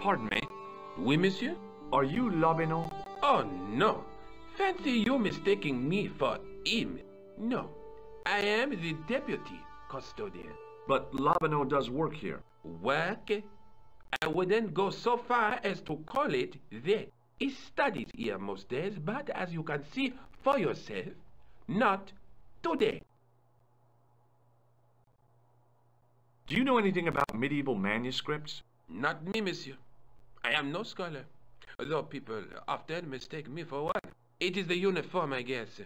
Pardon me. Oui, monsieur? Are you Lobineau? Oh, no. Fancy you mistaking me for him. No. I am the deputy custodian. But Lobineau does work here. Work? I wouldn't go so far as to call it that. He studies here most days, but as you can see for yourself, not today. Do you know anything about medieval manuscripts? Not me, monsieur. I am no scholar, though people often mistake me for one. It is the uniform, I guess.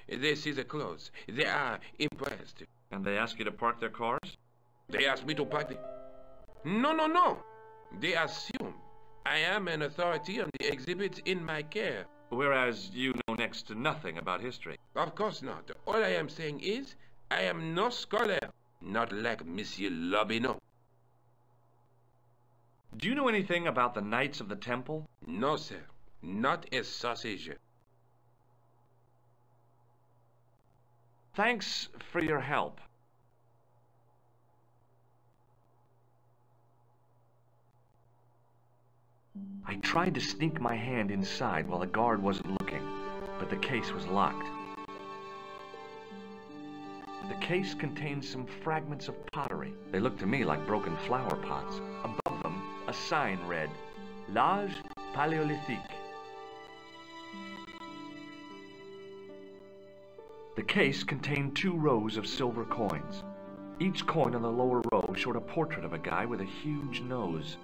They see the clothes. They are impressed. And they ask you to park their cars? They ask me to park the... No. They assume I am an authority on the exhibits in my care. Whereas you know next to nothing about history. Of course not. All I am saying is, I am no scholar. Not like Monsieur Lobineau. Do you know anything about the Knights of the Temple? No, sir. Not a sausage. Thanks for your help. I tried to sneak my hand inside while the guard wasn't looking, but the case was locked. The case contained some fragments of pottery. They looked to me like broken flower pots. Above them, a sign read, L'Âge Paléolithique. The case contained 2 rows of silver coins. Each coin on the lower row showed a portrait of a guy with a huge nose.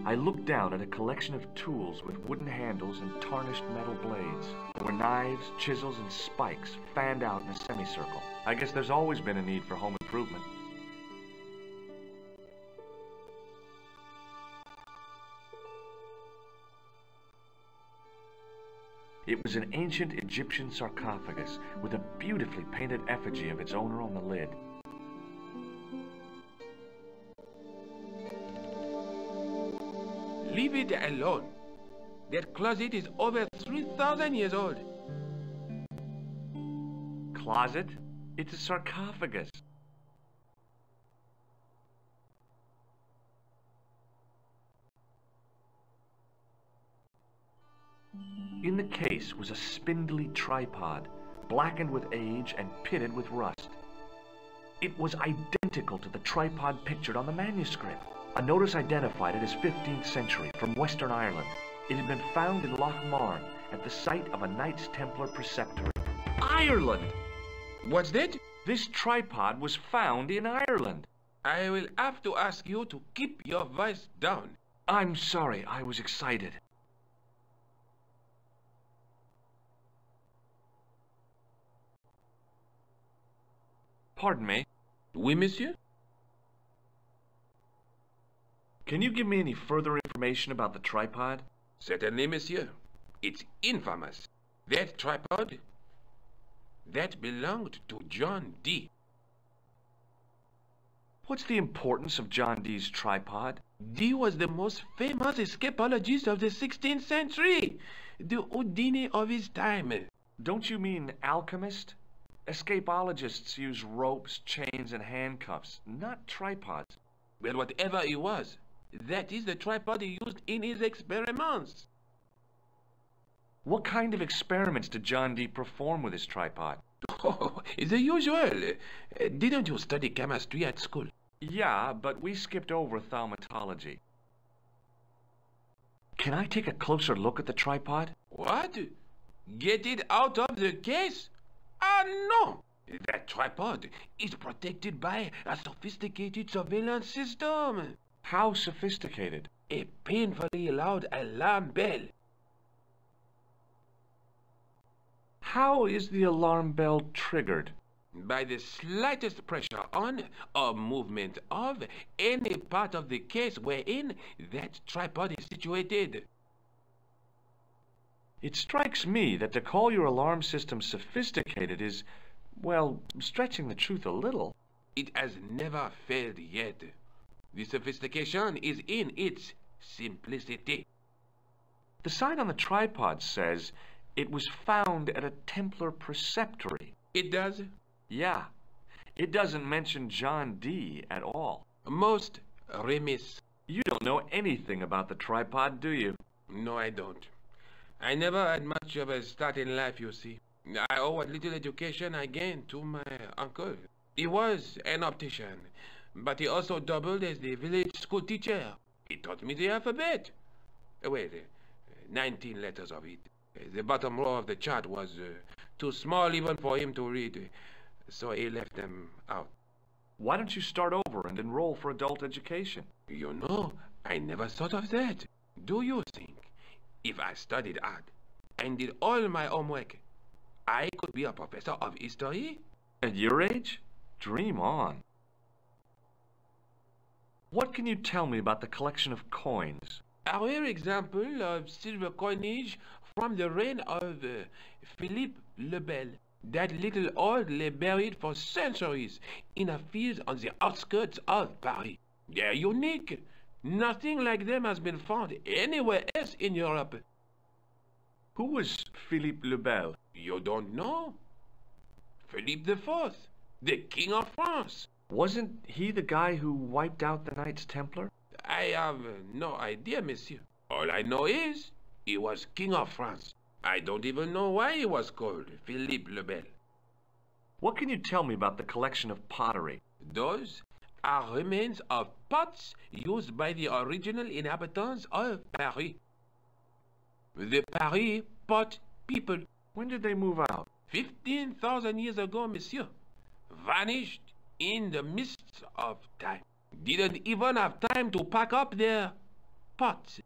I looked down at a collection of tools with wooden handles and tarnished metal blades. There were knives, chisels, and spikes fanned out in a semicircle. I guess there's always been a need for home improvement. It was an ancient Egyptian sarcophagus with a beautifully painted effigy of its owner on the lid. Leave it alone. That closet is over 3,000 years old. Closet? It's a sarcophagus. In the case was a spindly tripod, blackened with age and pitted with rust. It was identical to the tripod pictured on the manuscript. A notice identified it as 15th century from Western Ireland. It had been found in Loch Marne at the site of a Knights Templar preceptory. Ireland! What's that? This tripod was found in Ireland. I will have to ask you to keep your voice down. I'm sorry, I was excited. Pardon me. Oui, monsieur? Can you give me any further information about the tripod? Certainly, monsieur. It's infamous. That tripod, that belonged to John Dee. What's the importance of John Dee's tripod? Dee was the most famous escapologist of the 16th century. The Houdini of his time. Don't you mean alchemist? Escapologists use ropes, chains, and handcuffs, not tripods. Well, whatever it was, that is the tripod he used in his experiments. What kind of experiments did John Dee perform with his tripod? Oh, the usual. Didn't you study chemistry at school? Yeah, but we skipped over thaumatology. Can I take a closer look at the tripod? What? Get it out of the case? Ah, no! That tripod is protected by a sophisticated surveillance system. How sophisticated? A painfully loud alarm bell. How is the alarm bell triggered? By the slightest pressure on or movement of any part of the case wherein that tripod is situated. It strikes me that to call your alarm system sophisticated is, well, stretching the truth a little. It has never failed yet. The sophistication is in its simplicity. The sign on the tripod says it was found at a Templar preceptory. It does? Yeah. It doesn't mention John Dee at all. Most Remis. You don't know anything about the tripod, do you? No, I don't. I never had much of a start in life, you see. I owe what little education I gained to my uncle. He was an optician, but he also doubled as the village school teacher. He taught me the alphabet. Wait, 19 letters of it. The bottom row of the chart was too small even for him to read, so he left them out. Why don't you start over and enroll for adult education? You know, I never thought of that. Do you think if I studied hard and did all my homework, I could be a professor of history? At your age? Dream on. What can you tell me about the collection of coins? A rare example of silver coinage from the reign of Philippe le Bel. That little old lay buried for centuries in a field on the outskirts of Paris. They're unique. Nothing like them has been found anywhere else in Europe. Who was Philippe le Bel? You don't know? Philippe IV, the King of France. Wasn't he the guy who wiped out the Knights Templar? I have no idea, monsieur. All I know is he was King of France. I don't even know why he was called Philippe le Bel. What can you tell me about the collection of pottery? Those are remains of pots used by the original inhabitants of Paris. The Paris pot people. When did they move out? 15,000 years ago, monsieur. Vanished in the mists of time. Didn't even have time to pack up their pots.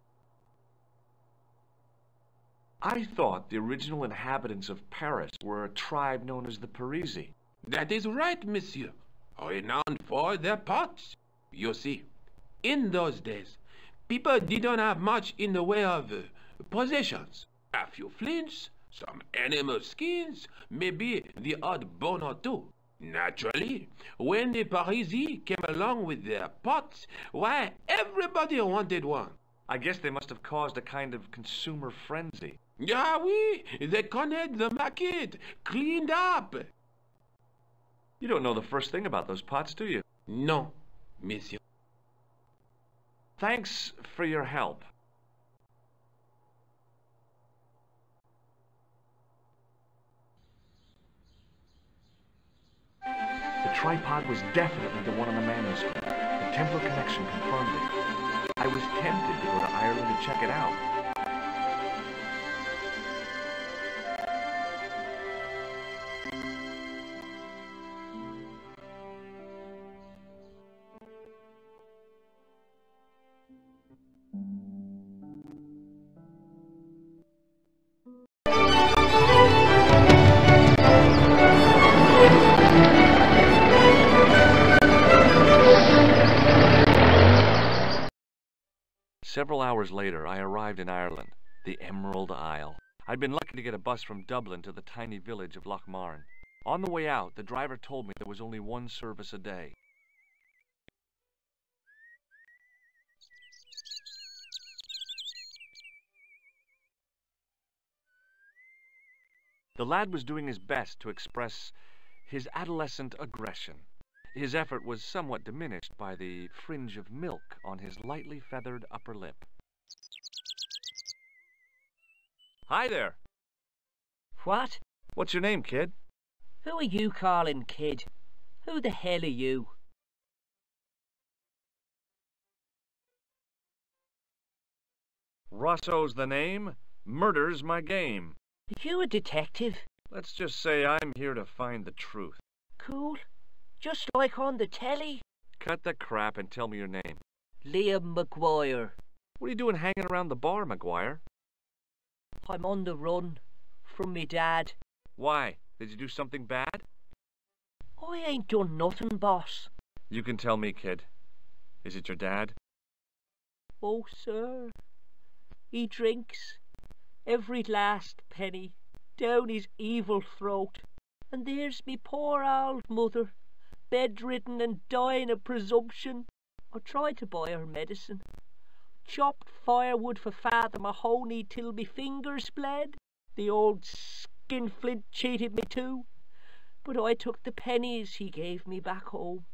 I thought the original inhabitants of Paris were a tribe known as the Parisi. That is right, monsieur. Renowned for their pots. You see, in those days, people didn't have much in the way of possessions. A few flints, some animal skins, maybe the odd bone or two. Naturally, when the Parisi came along with their pots, why, everybody wanted one. I guess they must have caused a kind of consumer frenzy. Ah oui, they connected the market, cleaned up. You don't know the first thing about those pots, do you? No, monsieur. Thanks for your help. The tripod was definitely the one on the manuscript. The Templar connection confirmed it. I was tempted to go to Ireland to check it out. Several hours later, I arrived in Ireland, the Emerald Isle. I'd been lucky to get a bus from Dublin to the tiny village of Lochmarne. On the way out, the driver told me there was only one service a day. The lad was doing his best to express his adolescent aggression. His effort was somewhat diminished by the fringe of milk on his lightly feathered upper lip. Hi there. What? What's your name, kid? Who are you calling kid? Who the hell are you? Rosso's the name. Murder's my game. Are you a detective? Let's just say I'm here to find the truth. Cool. Just like on the telly. Cut the crap and tell me your name. Liam McGuire. What are you doing hanging around the bar, McGuire? I'm on the run from me dad. Why? Did you do something bad? I ain't done nothing, boss. You can tell me, kid. Is it your dad? Oh, sir. He drinks every last penny down his evil throat. And there's me poor old mother, bedridden and dying of presumption. I tried to buy her medicine. Chopped firewood for Father Mahoney till me fingers bled. The old skinflint cheated me too. But I took the pennies he gave me back home.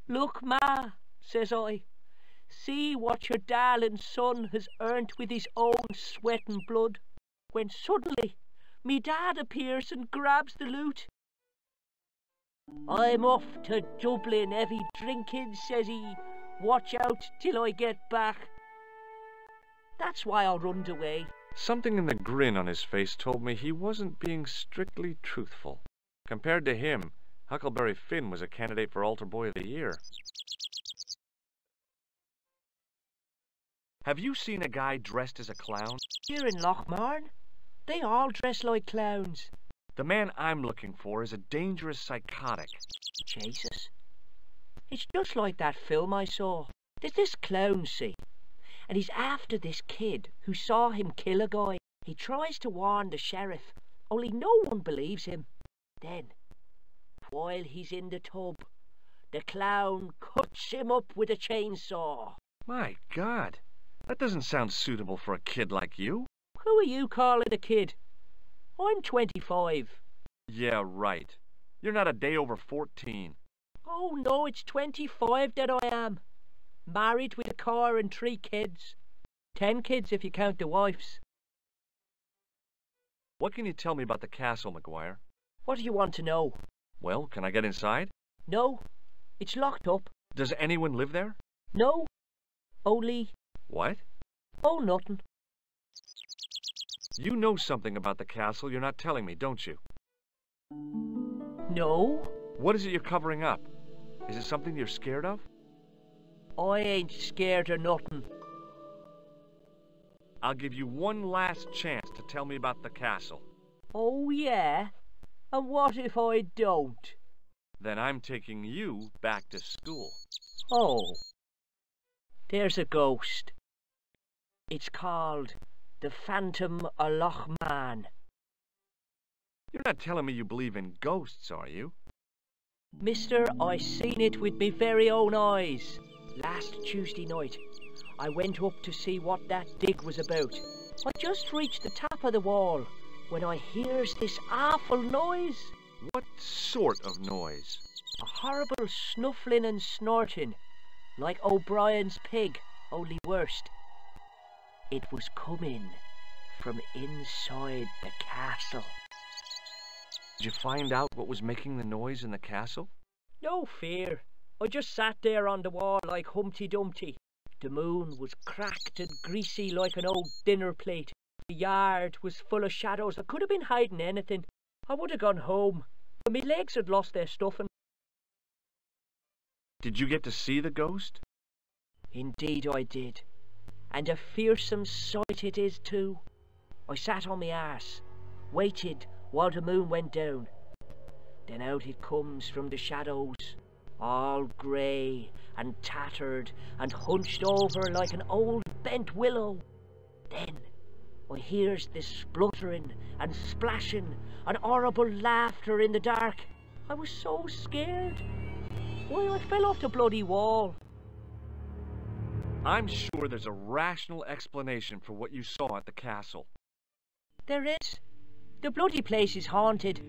Look, Ma, says I, See what your darling son has earned with his own sweat and blood, when suddenly me dad appears and grabs the loot. I'm off to Dublin, heavy drinking, says he. Watch out till I get back. That's why I runned away. Something in the grin on his face told me he wasn't being strictly truthful. Compared to him, Huckleberry Finn was a candidate for Altar Boy of the Year. Have you seen a guy dressed as a clown? Here in Lochmarn, they all dress like clowns. The man I'm looking for is a dangerous psychotic. Jesus. It's just like that film I saw. There's this clown, see, and he's after this kid who saw him kill a guy. He tries to warn the sheriff, only no one believes him. Then, while he's in the tub, the clown cuts him up with a chainsaw. My God, that doesn't sound suitable for a kid like you. Who are you calling a kid? I'm 25. Yeah, right. You're not a day over 14. Oh no, it's 25 that I am. Married with a car and 3 kids. 10 kids if you count the wives. What can you tell me about the castle, McGuire? What do you want to know? Well, can I get inside? No, it's locked up. Does anyone live there? No, only... What? Oh, nothing. You know something about the castle you're not telling me, don't you? No, What is it you're covering up? Is it something you're scared of? I ain't scared of nothing. I'll give you one last chance to tell me about the castle. Oh yeah? And what if I don't? Then I'm taking you back to school. Oh, there's a ghost. It's called the Phantom of Lochmarn. You're not telling me you believe in ghosts, are you? Mister, I seen it with me very own eyes. Last Tuesday night, I went up to see what that dig was about. I just reached the top of the wall when I hears this awful noise. What sort of noise? A horrible snuffling and snorting, like O'Brien's pig, only worst. It was coming from inside the castle. Did you find out what was making the noise in the castle? No fear. I just sat there on the wall like Humpty Dumpty. The moon was cracked and greasy like an old dinner plate. The yard was full of shadows. I could have been hiding anything. I would have gone home, but my legs had lost their stuffing. Did you get to see the ghost? Indeed I did. And a fearsome sight it is too. I sat on my arse, waited while the moon went down. Then out it comes from the shadows, all grey and tattered and hunched over like an old bent willow. Then I hears this spluttering and splashing and horrible laughter in the dark. I was so scared. Why, I fell off the bloody wall. I'm sure there's a rational explanation for what you saw at the castle. There is. The bloody place is haunted.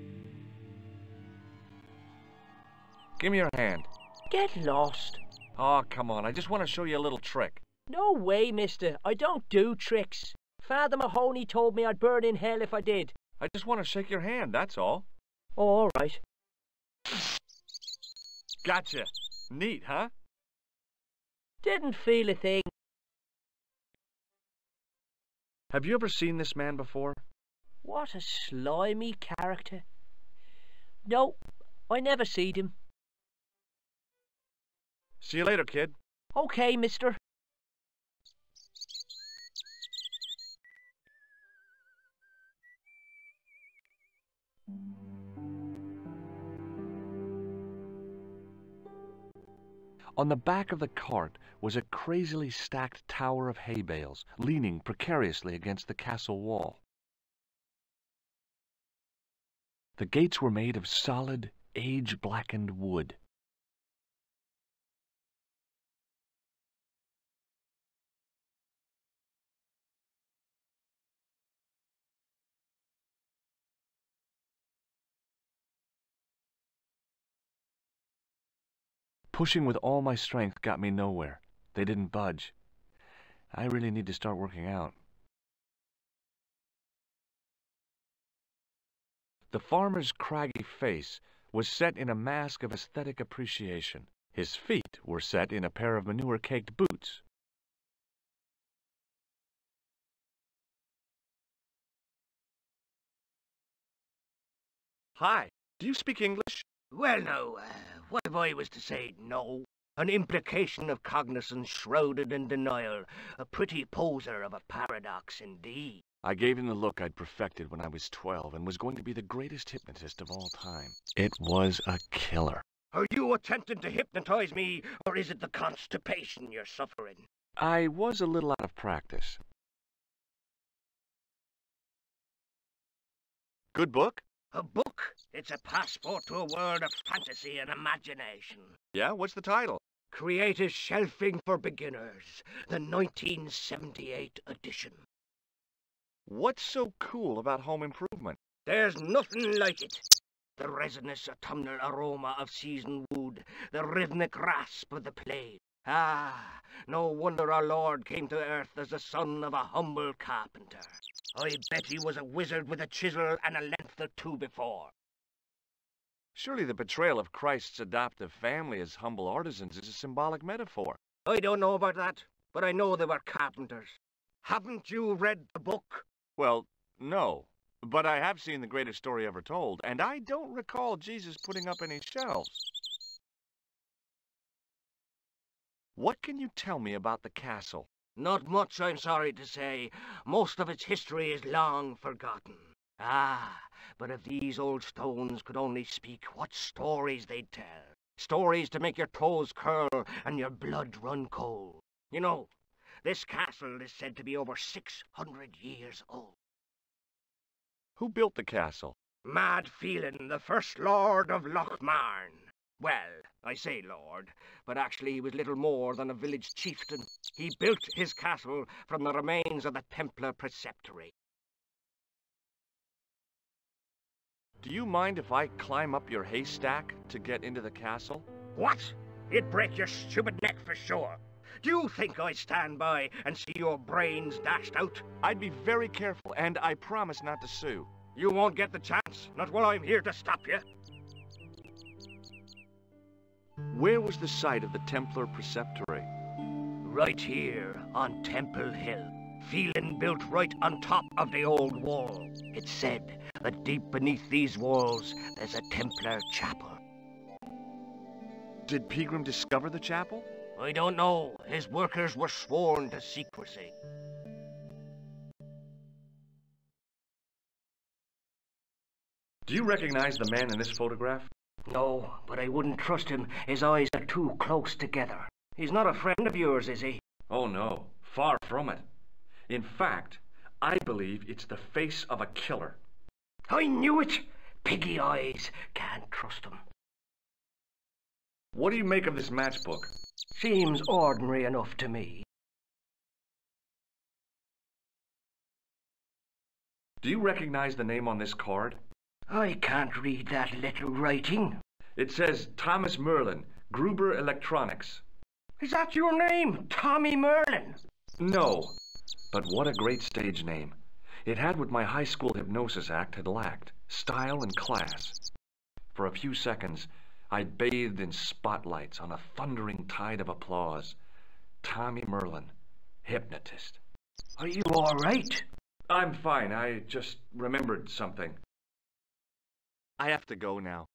Give me your hand. Get lost. Oh, come on. I just want to show you a little trick. No way, mister. I don't do tricks. Father Mahoney told me I'd burn in hell if I did. I just want to shake your hand, that's all. Oh, all right. Gotcha. Neat, huh? Didn't feel a thing. Have you ever seen this man before? What a slimy character. No, I never seed him. See you later, kid. Okay, mister. On the back of the cart was a crazily stacked tower of hay bales, leaning precariously against the castle wall. The gates were made of solid, age-blackened wood. Pushing with all my strength got me nowhere. They didn't budge. I really need to start working out. The farmer's craggy face was set in a mask of aesthetic appreciation. His feet were set in a pair of manure-caked boots. Hi, do you speak English? Well, now, what if I was to say no? An implication of cognizance shrouded in denial. A pretty poser of a paradox indeed. I gave him the look I'd perfected when I was 12 and was going to be the greatest hypnotist of all time. It was a killer. Are you attempting to hypnotize me, or is it the constipation you're suffering? I was a little out of practice. Good book? A book? It's a passport to a world of fantasy and imagination. Yeah, what's the title? Creative Shelving for Beginners, the 1978 edition. What's so cool about home improvement? There's nothing like it. The resinous autumnal aroma of seasoned wood, the rhythmic rasp of the blade. Ah, no wonder our Lord came to earth as the son of a humble carpenter. I bet he was a wizard with a chisel and a length or two before. Surely the portrayal of Christ's adoptive family as humble artisans is a symbolic metaphor. I don't know about that, but I know they were carpenters. Haven't you read the book? Well, no. But I have seen The Greatest Story Ever Told, and I don't recall Jesus putting up any shelves. What can you tell me about the castle? Not much, I'm sorry to say. Most of its history is long forgotten. Ah, but if these old stones could only speak, what stories they'd tell. Stories to make your toes curl and your blood run cold. You know, this castle is said to be over 600 years old. Who built the castle? Mad Phelan, the first Lord of Lochmarn. Well, I say lord, but actually he was little more than a village chieftain. He built his castle from the remains of the Templar preceptory. Do you mind if I climb up your haystack to get into the castle? What? It'd break your stupid neck for sure. Do you think I'd stand by and see your brains dashed out? I'd be very careful, and I promise not to sue. You won't get the chance, not while I'm here to stop you. Where was the site of the Templar preceptory? Right here on Temple Hill. Phelan built right on top of the old wall. It's said that deep beneath these walls there's a Templar chapel. Did Pegram discover the chapel? I don't know. His workers were sworn to secrecy. Do you recognize the man in this photograph? No, but I wouldn't trust him. His eyes are too close together. He's not a friend of yours, is he? Oh no, far from it. In fact, I believe it's the face of a killer. I knew it! Piggy eyes. Can't trust him. What do you make of this matchbook? Seems ordinary enough to me. Do you recognize the name on this card? I can't read that little writing. It says Thomas Merlin, Gruber Electronics. Is that your name, Tommy Merlin? No, but what a great stage name. It had what my high school hypnosis act had lacked, style and class. For a few seconds, I bathed in spotlights on a thundering tide of applause. Tommy Merlin, hypnotist. Are you all right? I'm fine. I just remembered something. I have to go now.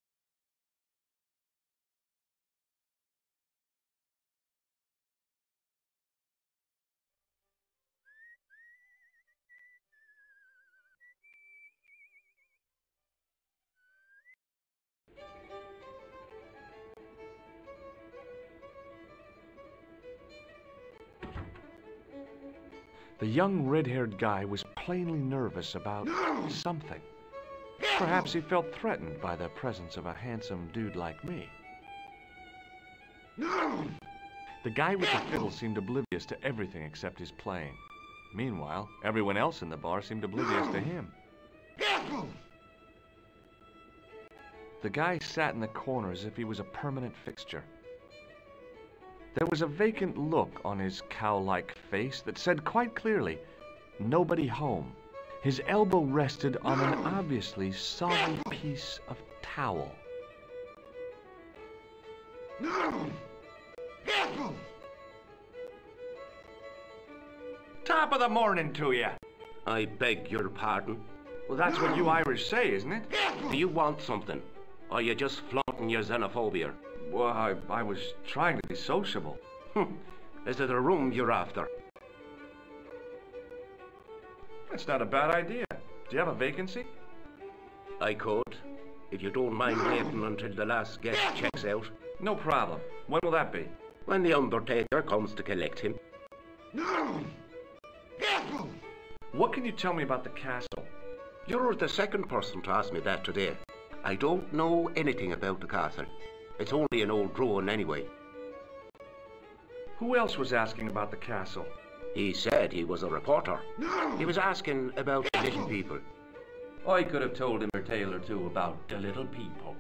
The young red-haired guy was plainly nervous about something. Perhaps he felt threatened by the presence of a handsome dude like me. The guy with the fiddle seemed oblivious to everything except his playing. Meanwhile, everyone else in the bar seemed oblivious to him. The guy sat in the corner as if he was a permanent fixture. There was a vacant look on his cow-like face that said quite clearly, "Nobody home." His elbow rested on an obviously soggy piece of towel. Top of the morning to you. I beg your pardon. Well, that's what you Irish say, isn't it? Do you want something? Or are you just flaunting your xenophobia? Well, I was trying to be sociable. Is it a room you're after? That's not a bad idea. Do you have a vacancy? I could, if you don't mind waiting until the last guest checks out. No problem. When will that be? When the undertaker comes to collect him. What can you tell me about the castle? You're the second person to ask me that today. I don't know anything about the castle. It's only an old ruin anyway. Who else was asking about the castle? He said he was a reporter. He was asking about the little people. I could have told him a tale or two about the little people.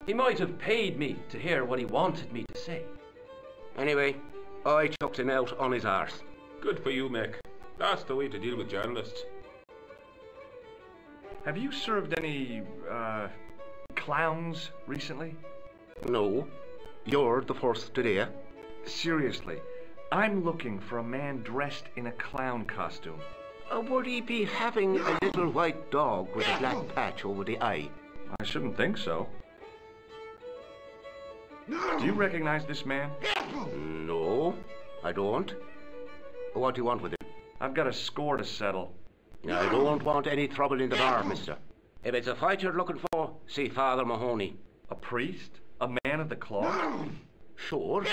He might have paid me to hear what he wanted me to say. Anyway, I chucked him out on his arse. Good for you, Mick. That's the way to deal with journalists. Have you served any, clowns recently? No, you're the first today. Seriously, I'm looking for a man dressed in a clown costume. Would he be having a little white dog with a black patch over the eye? I shouldn't think so. Do you recognize this man? No, I don't. What do you want with him? I've got a score to settle. I don't want any trouble in the bar, mister. If it's a fight you're looking for, see Father Mahoney. A priest? A man of the cloth? Sure.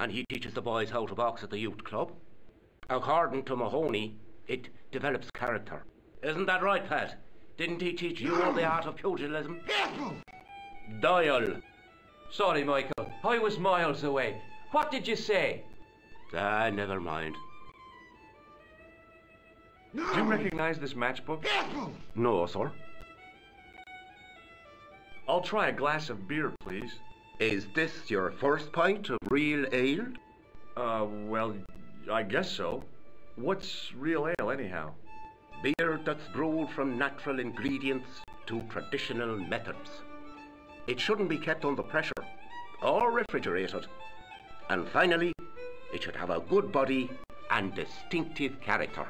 And he teaches the boys how to box at the youth club. According to Mahoney, it develops character. Isn't that right, Pat? Didn't he teach you all the art of pugilism? Dial. Sorry, Michael. I was miles away. What did you say? Never mind. Do you recognize this matchbook? No, sir. I'll try a glass of beer, please. Is this your first pint of real ale? Well, I guess so. What's real ale, anyhow? Beer that's brewed from natural ingredients to traditional methods. It shouldn't be kept under pressure or refrigerated. And finally, it should have a good body and distinctive character.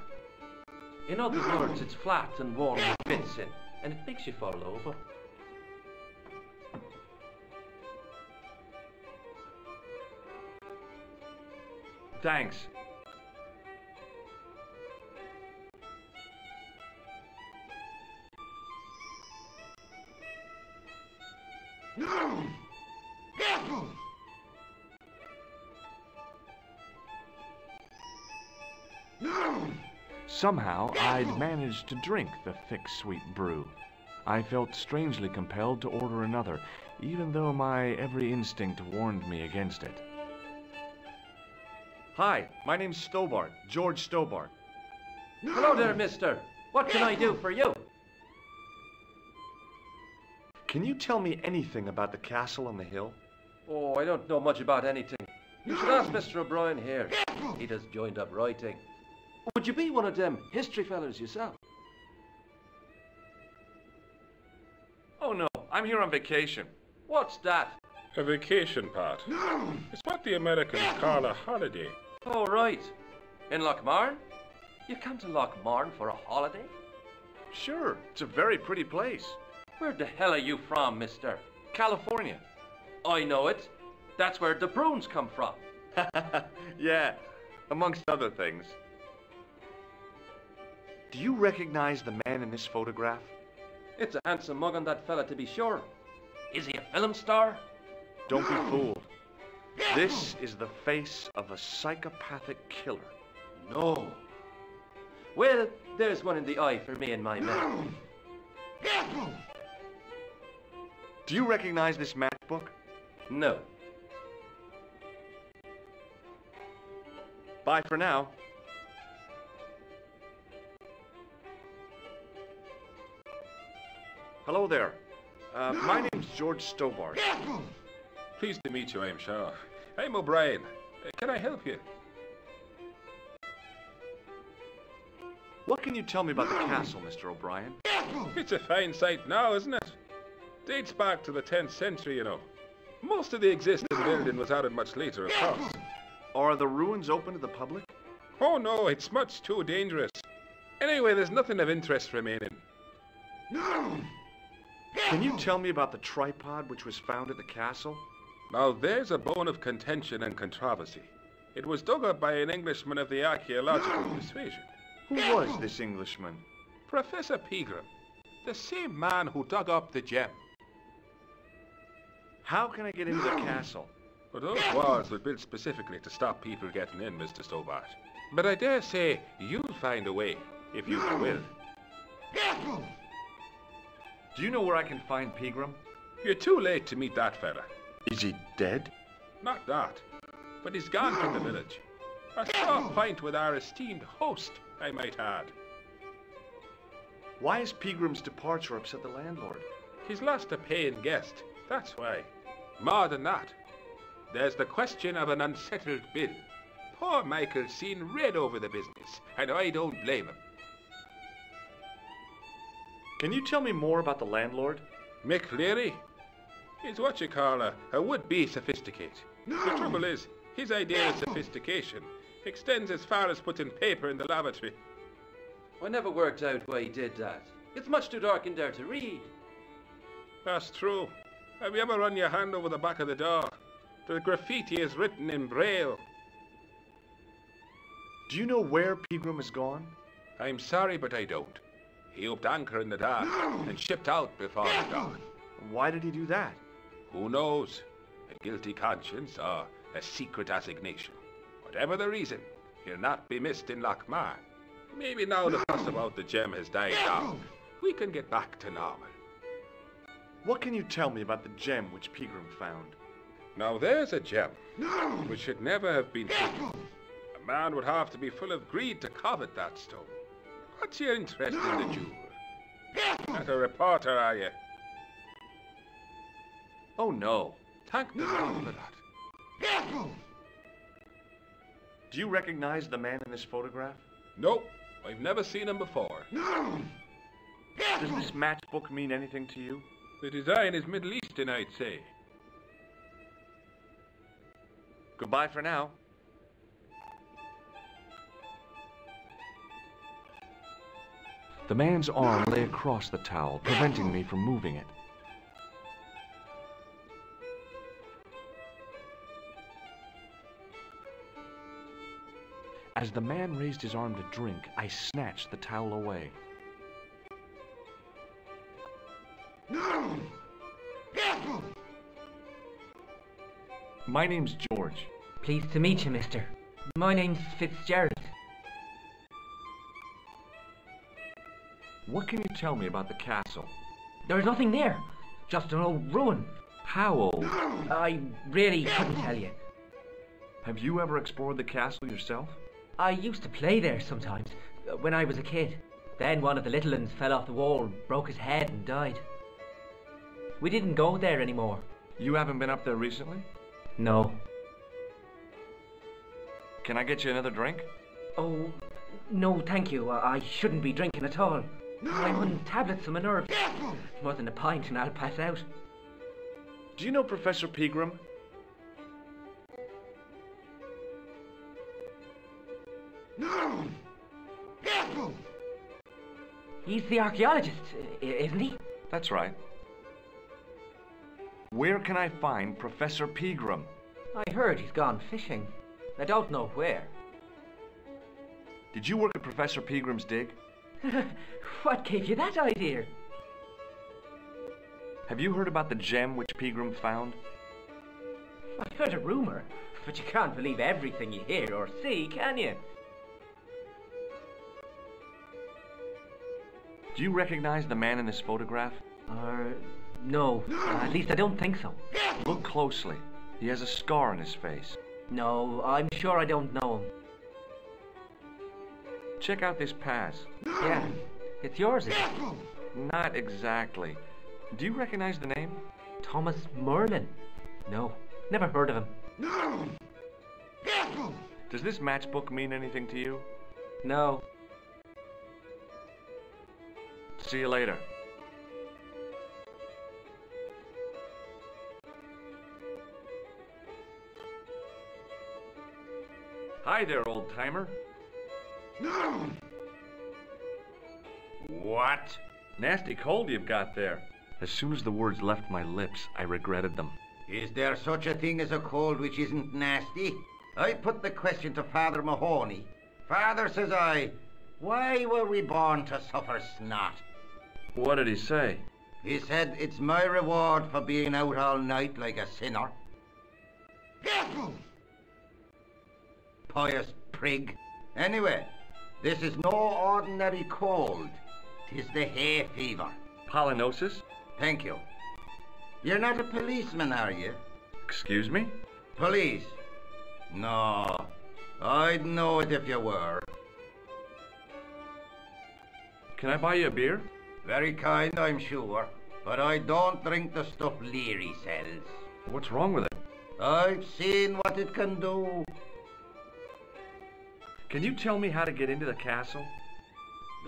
In other words, it's flat and warm with bits in, and it makes you fall over. Thanks. Somehow, I'd managed to drink the thick, sweet brew. I felt strangely compelled to order another, even though my every instinct warned me against it. Hi, my name's Stobart, George Stobart. Hello there, mister. What can I do for you? Can you tell me anything about the castle on the hill? Oh, I don't know much about anything. You should ask Mr. O'Brien here. He does joined up writing. Would you be one of them history fellas yourself? Oh no, I'm here on vacation. What's that? A vacation, Pat. It's what the Americans call a holiday. Oh, right. In Lochmarn? You come to Lochmarn for a holiday? Sure, it's a very pretty place. Where the hell are you from, mister? California. I know it. That's where the prunes come from. Yeah, amongst other things. Do you recognize the man in this photograph? It's a handsome mug on that fella, to be sure. Is he a film star? Don't be fooled. This is the face of a psychopathic killer. No. Well, there's one in the eye for me and my men. Do you recognize this matchbook? No. Bye for now. Hello there. My name's George Stobart. Pleased to meet you, I'm sure. I'm O'Brien. Can I help you? What can you tell me about the castle, Mr. O'Brien? It's a fine site now, isn't it? Dates back to the 10th century, you know. Most of the existing building was added much later, of course. Are the ruins open to the public? Oh no, it's much too dangerous. Anyway, there's nothing of interest remaining. Can you tell me about the tripod which was found at the castle? Now there's a bone of contention and controversy. It was dug up by an Englishman of the archaeological persuasion. Who was this Englishman? Professor Pegram, the same man who dug up the gem. How can I get into the castle? Well, those walls were built specifically to stop people getting in, Mr. Stobart. But I dare say you'll find a way, if you will. Do you know where I can find Pegram? You're too late to meet that fella. Is he dead? Not that, but he's gone from the village. A soft pint with our esteemed host, I might add. Why has Pegram's departure upset the landlord? He's lost a paying guest, that's why. More than that, there's the question of an unsettled bill. Poor Michael's seen red over the business, and I don't blame him. Can you tell me more about the landlord? Mick Leary? He's what you call a would-be sophisticate. The trouble is, his idea of sophistication extends as far as putting paper in the lavatory. I never worked out why he did that. It's much too dark in there to read. That's true. Have you ever run your hand over the back of the door? The graffiti is written in Braille. Do you know where Pegram has gone? I'm sorry, but I don't. He upped anchor in the dark and shipped out before the dawn. Why did he do that? Who knows? A guilty conscience or a secret assignation. Whatever the reason, he'll not be missed in Lochmar. Maybe now the fuss about the gem has died down, we can get back to normal. What can you tell me about the gem which Pegram found? Now there's a gem which should never have been taken. A man would have to be full of greed to covet that stone. What's your interest in the jewel? Not a reporter, are you? Oh no. Thank the Lord for that. Do you recognize the man in this photograph? Nope, I've never seen him before. Does this matchbook mean anything to you? The design is Middle Eastern, I'd say. Goodbye for now. The man's arm lay across the towel, preventing me from moving it. As the man raised his arm to drink, I snatched the towel away. My name's George. Pleased to meet you, mister. My name's Fitzgerald. What can you tell me about the castle? There's nothing there. Just an old ruin. How old? I really couldn't tell you. Have you ever explored the castle yourself? I used to play there sometimes, when I was a kid. Then one of the little uns fell off the wall, broke his head and died. We didn't go there anymore. You haven't been up there recently? No. Can I get you another drink? Oh, no thank you. I shouldn't be drinking at all. I'm on tablets for my nerves. More than a pint and I'll pass out. Do you know Professor Pegram? He's the archaeologist, isn't he? That's right. Where can I find Professor Pegram? I heard he's gone fishing. I don't know where. Did you work at Professor Pegram's dig? What gave you that idea? Have you heard about the gem which Pegram found? I heard a rumor, but you can't believe everything you hear or see, can you? Do you recognize the man in this photograph? No. At least I don't think so. Look closely. He has a scar on his face. No, I'm sure I don't know him. Check out this pass. Yeah, it's yours, is it? Not exactly. Do you recognize the name? Thomas Merlin? No, never heard of him. Does this matchbook mean anything to you? No. See you later. Hi there, old-timer. What? Nasty cold you've got there. As soon as the words left my lips, I regretted them. Is there such a thing as a cold which isn't nasty? I put the question to Father Mahoney. Father, says I, why were we born to suffer snot? What did he say? He said it's my reward for being out all night like a sinner. Pious prig. Anyway, this is no ordinary cold. 'Tis the hay fever. Pollinosis? Thank you. You're not a policeman, are you? Excuse me? Police? No. I'd know it if you were. Can I buy you a beer? Very kind, I'm sure. But I don't drink the stuff Leary sells. What's wrong with it? I've seen what it can do. Can you tell me how to get into the castle?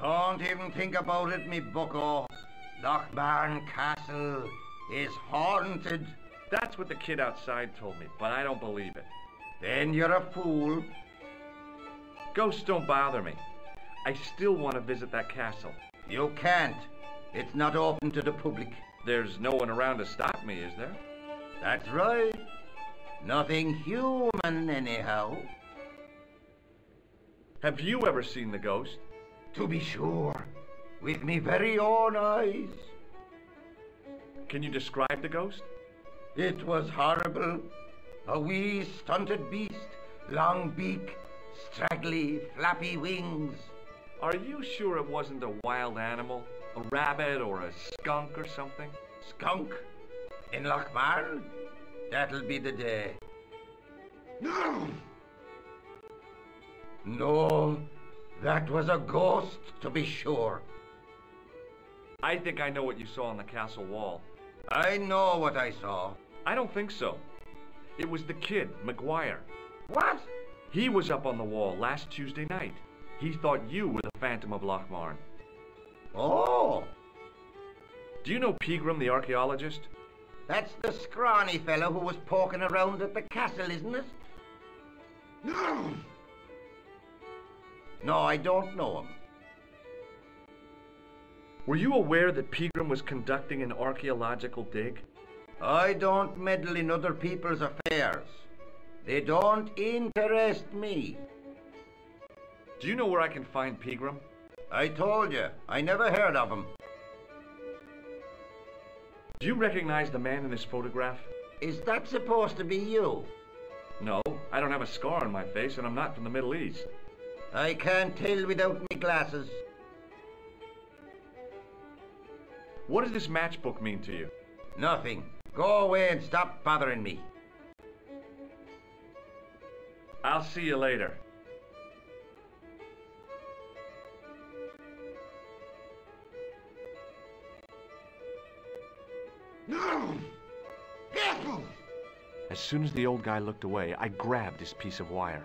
Don't even think about it, me bucko. Lochbarn Castle is haunted. That's what the kid outside told me, but I don't believe it. Then you're a fool. Ghosts don't bother me. I still want to visit that castle. You can't. It's not open to the public. There's no one around to stop me, is there? That's right. Nothing human, anyhow. Have you ever seen the ghost? To be sure. With me very own eyes. Can you describe the ghost? It was horrible. A wee stunted beast, long beak, straggly, flappy wings. Are you sure it wasn't a wild animal? A rabbit or a skunk or something? Skunk? In Lochbarn? That'll be the day. No, that was a ghost, to be sure. I think I know what you saw on the castle wall. I know what I saw. I don't think so. It was the kid, McGuire. What? He was up on the wall last Tuesday night. He thought you were the Phantom of Lochmarn. Oh, Do you know Pegram, the archaeologist? that's the scrawny fellow who was poking around at the castle, isn't it? No, I don't know him. Were you aware that Pegram was conducting an archaeological dig? I don't meddle in other people's affairs. They don't interest me. Do you know where I can find Pegram? I told you, I never heard of him. Do you recognize the man in this photograph? Is that supposed to be you? No, I don't have a scar on my face and I'm not from the Middle East. I can't tell without me glasses. What does this matchbook mean to you? Nothing. Go away and stop bothering me. I'll see you later. As soon as the old guy looked away, I grabbed this piece of wire.